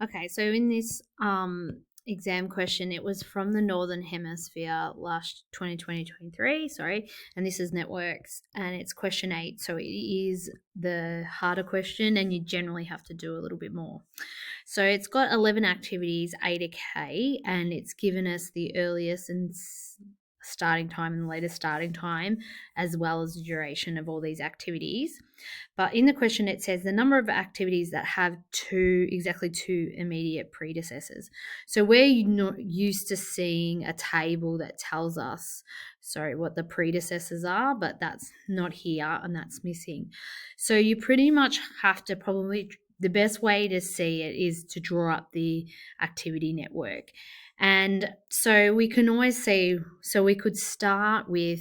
Okay, so in this exam question, it was from the Northern Hemisphere last 2023, sorry, and this is networks, and it's question 8, so it is the harder question, and you generally have to do a little bit more. So it's got 11 activities, A to K, and it's given us the earliest and starting time and the latest starting time, as well as the duration of all these activities. But in the question, it says the number of activities that have exactly two immediate predecessors. So we're not used to seeing a table that tells us, what the predecessors are, but that's not here and that's missing. So you pretty much have to the best way to see it is to draw up the activity network. And so we can always see, so we could start with,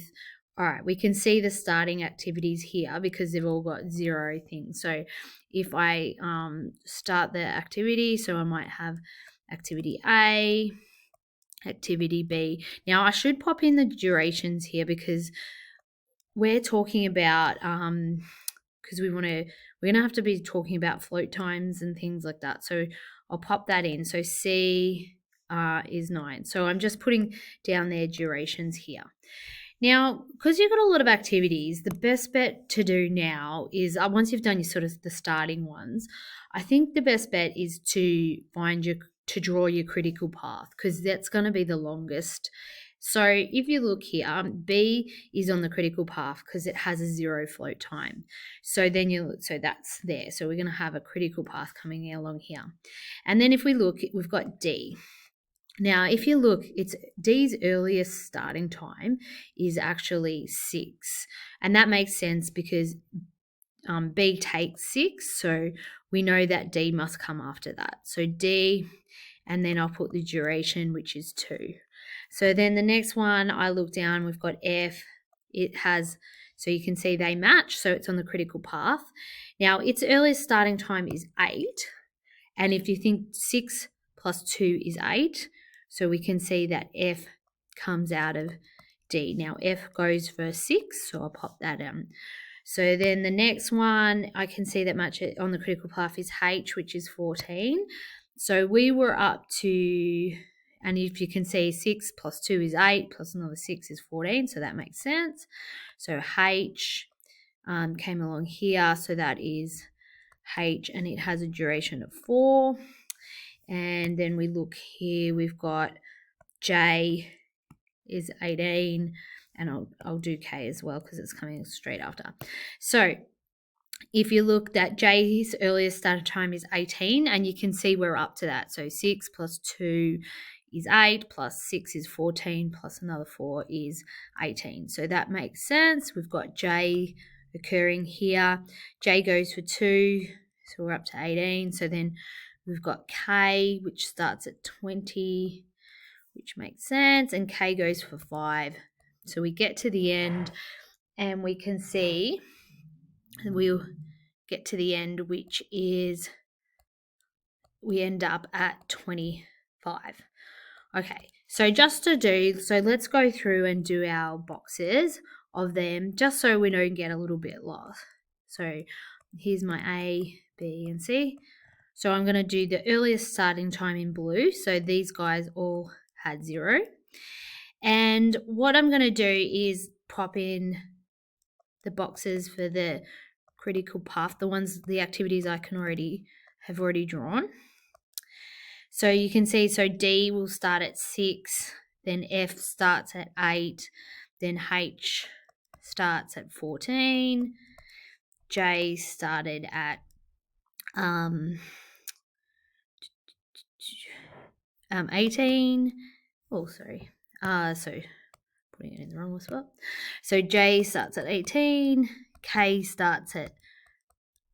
all right, we can see the starting activities here because they've all got 0 things. So if I start the activity, so I might have activity A, activity B. Now I should pop in the durations here because we're talking about, because we're going to have to be talking about float times and things like that. So I'll pop that in. So C is 9. So I'm just putting down their durations here. Now, because you've got a lot of activities, the best bet to do now is once you've done your sort of the starting ones, I think the best bet is to draw your critical path because that's going to be the longest. So if you look here, B is on the critical path because it has a 0 float time. So that's there. So we're going to have a critical path coming along here. And then if we look, we've got D. Now, if you look, it's D's earliest starting time is actually 6. And that makes sense because B takes 6. So we know that D must come after that. So D, and then I'll put the duration, which is 2. So then the next one, I look down, we've got F. It has, so you can see they match. So it's on the critical path. Now, its earliest starting time is 8. And if you think 6 plus 2 is 8, so we can see that F comes out of D. Now, F goes for 6, so I'll pop that in. So then the next one, I can see that match on the critical path is H, which is 14. So we were up to, and if you can see 6 plus 2 is 8, plus another 6 is 14, so that makes sense. So H came along here, so that is H, and it has a duration of 4. And then we look here, we've got J is 18, and I'll do K as well because it's coming straight after. So if you look, that J's earliest start time is 18, and you can see we're up to that. So 6 plus 2 is 8, plus 6 is 14, plus another 4 is 18. So that makes sense. We've got J occurring here. J goes for 2, so we're up to 18. So then we've got K, which starts at 20, which makes sense, and K goes for 5. So we get to the end, and we can see, and we'll get to the end, which is we end up at 25. Okay, so let's go through and do our boxes of them just so we don't get a little bit lost. So here's my A, B, and C. So I'm going to do the earliest starting time in blue. So these guys all had 0. And what I'm going to do is pop in the boxes for the critical path, the activities I have already drawn. So you can see, so D will start at 6, then F starts at 8, then H starts at 14, J started at 18. Oh, sorry. So putting it in the wrong spot. So J starts at 18, K starts at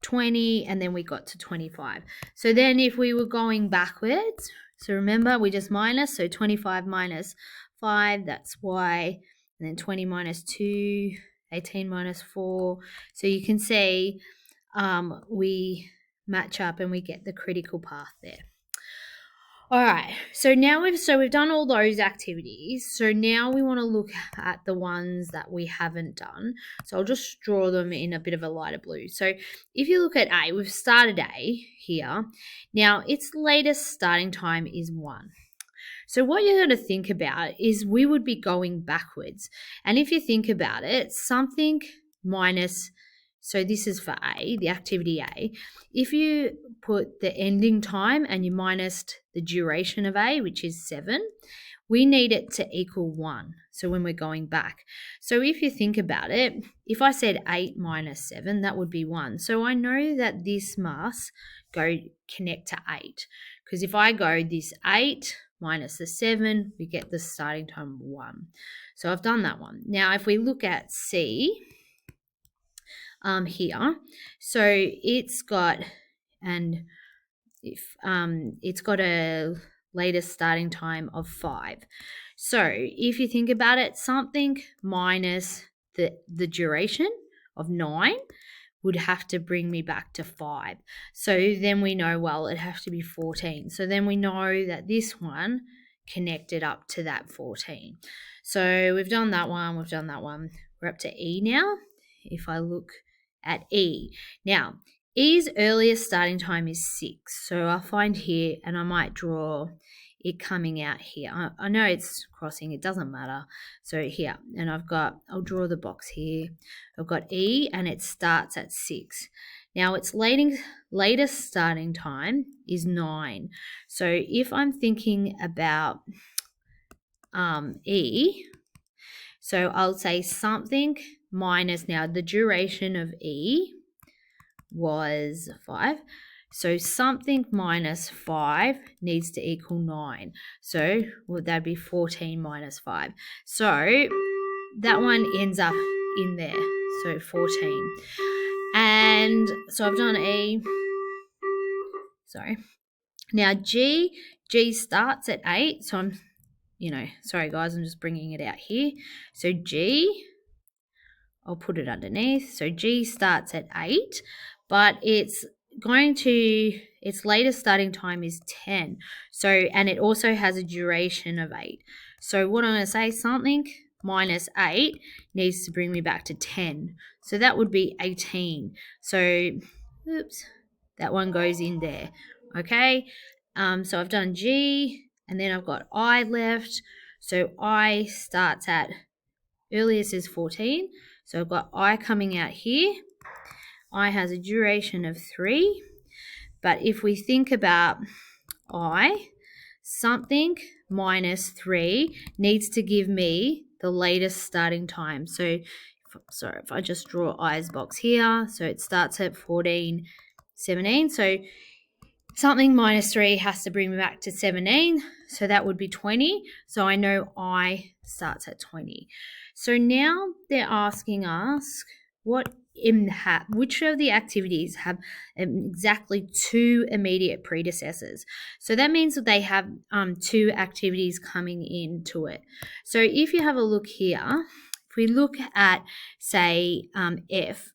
20, and then we got to 25. So then if we were going backwards, so remember we just minus, so 25 minus 5, that's Y, and then 20 minus 2, 18 minus 4. So you can see we match up and we get the critical path there. All right, so now we've done all those activities. So now we want to look at the ones that we haven't done. So I'll just draw them in a bit of a lighter blue. So if you look at A, we've started A here. Now its latest starting time is 1. So what you're going to think about is we would be going backwards. And if you think about it, something minus, so this is for A, the activity A. If you put the ending time and you minus the duration of A, which is 7, we need it to equal 1. So when we're going back. So if you think about it, if I said 8 minus 7, that would be 1. So I know that this must go connect to 8. Because if I go this 8 minus the 7, we get the starting time of 1. So I've done that one. Now if we look at C, here, so it's got it's got a latest starting time of 5. So if you think about it, something minus the duration of 9 would have to bring me back to 5. So then we know, well, it has to be 14. So then we know that this one connected up to that 14. So we've done that one, we've done that one. We're up to E now. If I look at E. Now, E's earliest starting time is 6. So I'll find here, and I might draw it coming out here. I know it's crossing, it doesn't matter. So here, and I'll draw the box here. I've got E, and it starts at 6. Now, its latest starting time is 9. So if I'm thinking about E, so I'll say something minus, now the duration of E was 5. So something minus 5 needs to equal 9. So would that be 14 minus 5? So that one ends up in there. So 14. And so I've done E. Sorry. Now G starts at 8. So I'm, sorry guys, I'm just bringing it out here. So G, I'll put it underneath. So G starts at 8, but its latest starting time is 10. So, and it also has a duration of 8. So what I'm going to say, something minus 8 needs to bring me back to 10. So that would be 18. So, oops, that one goes in there. Okay. So I've done G, and then I've got I left. So I starts at, earliest is 14. So I've got I coming out here. I has a duration of 3. But if we think about I, something minus 3 needs to give me the latest starting time. So, if I just draw I's box here, so it starts at 14, 17. So something minus 3 has to bring me back to 17. So that would be 20. So I know I starts at 20. So now they're asking us which of the activities have exactly 2 immediate predecessors. So that means that they have 2 activities coming into it. So if you have a look here, if we look at, say, F,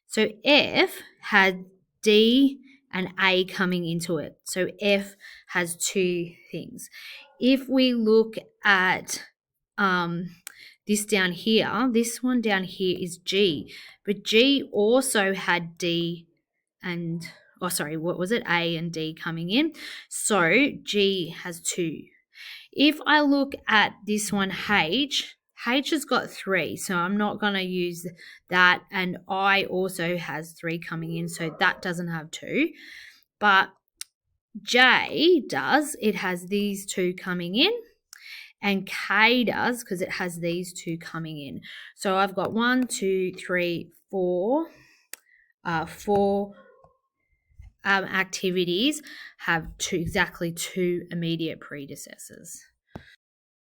so F had D and A coming into it. So F has 2 things. If we look at this down here, this one down here is G, but G also had D and, what was it? A and D coming in. So G has 2. If I look at this one, H has got 3, so I'm not going to use that, and I also has 3 coming in, so that doesn't have 2. But J does, it has these 2 coming in, and K does because it has these 2 coming in. So I've got 1, 2, 3, 4, 4 activities have exactly 2 immediate predecessors.